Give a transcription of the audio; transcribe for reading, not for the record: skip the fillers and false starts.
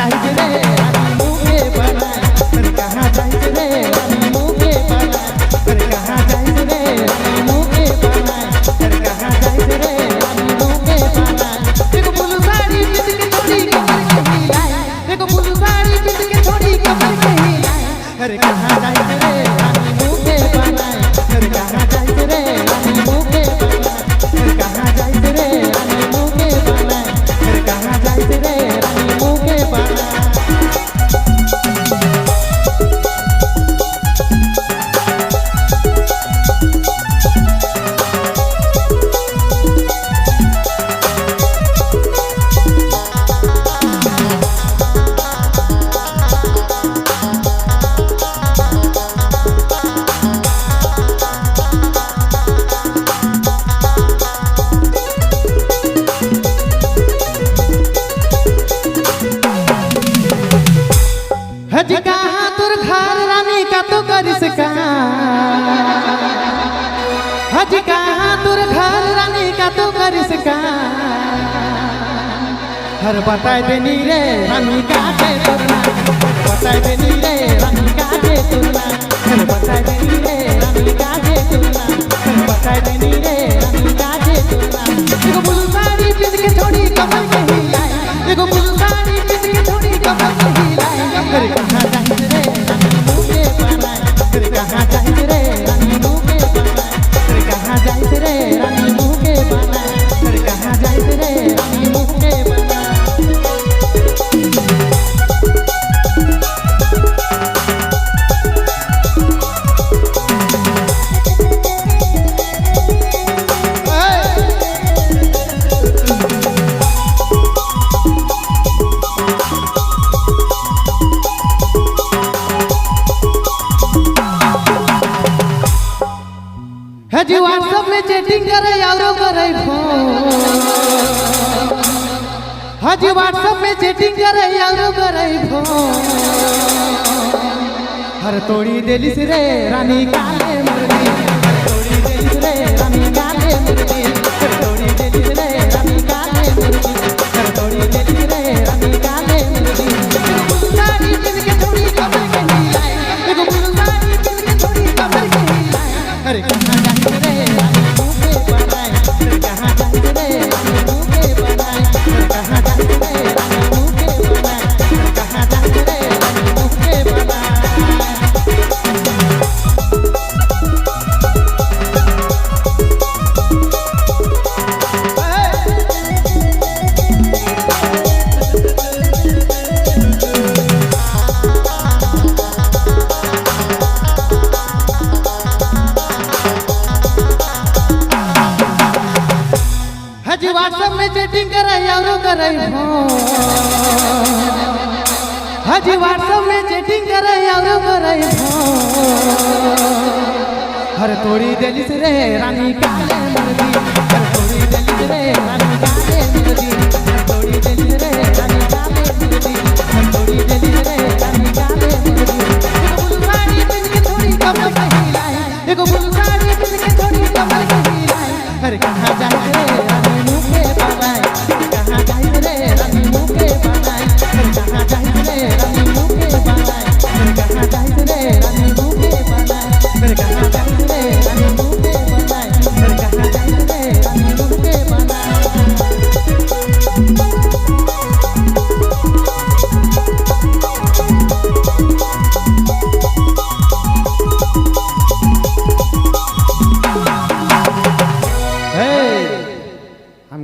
जाइज रे रानी मुके बनाए हर कहाँ जाइज रे रानी मुके बनाए हर कहाँ जाइज रे रानी मुके बनाए हर कहाँ जाइज रे रानी मुके बनाए देखो बुलू साड़ी पिंड के छोड़ी कमर के हिलाए देखो बुलू साड़ी पिंड के छोड़ी कमर के हिलाए हर कहाँ जाइज रे रानी मुके बनाए हर कहाँ जाइज रे रानी मुके बनाए हर कहाँ जाइज रे रानी मुके बनाए हर कहाँ जाइज रे रानी मुके बनाए हज कहाँ तुर घर रानी का तो करिस कहाँ हज कहाँ तुर घर रानी का तो करिस कहाँ हर बताए देनी रे रानी का के तुरना बताए देनी रे रानी का के तुरना हर बताए देनी रे रानी का के तुरना हर बताए देनी रे रानी का के तुरना देखो बुलू साड़ी पिंड के छोड़ी कमर के हिलाए देखो बुलू साड़ी पिंड के छोड़ी कमर के हिलाए हर कहाँ जाइज रे रानी मुके बनाए हर कहाँ जाइज रे रानी मुके बनाए हर कहाँ जाइज रे रानी मुके बनाए हर कहाँ जाइज रे रानी मुके बनाए हजी व्हाट्सएप में चैटिंग करे यारो करे फोन हजी व्हाट्सएप में चैटिंग करे यारो करे फोन हर तोड़ी देलिस रे रानी काले मुर्गी हर तोड़ी देलिस रे रानी काले मुर्गी हर तोड़ी देलिस रे रानी काले मुर्गी हर तोड़ी देलिस रे रानी काले मुर्गी साड़ी पिन के थोड़ी कमर के हिलाए देखो बुलू साड़ी पिन के थोड़ी कमर के हिलाए हर कहाँ जाइज रे रानी मुके बनाए हर कहाँ जाइज रे रानी मुके बनाए हर कहाँ जाइज रे रानी मुके बनाए हर कहाँ जाइज रे रानी मुके बनाए हजी व्हाट्सएप में चैटिंग करे यारो करे फोन हजी व्हाट्सएप में चैटिंग करे यारो करे फोन हर तोड़ी देलिस रे रानी काले मुर्गी हर तोड़ी देलिस रे रानी काले मुर्गी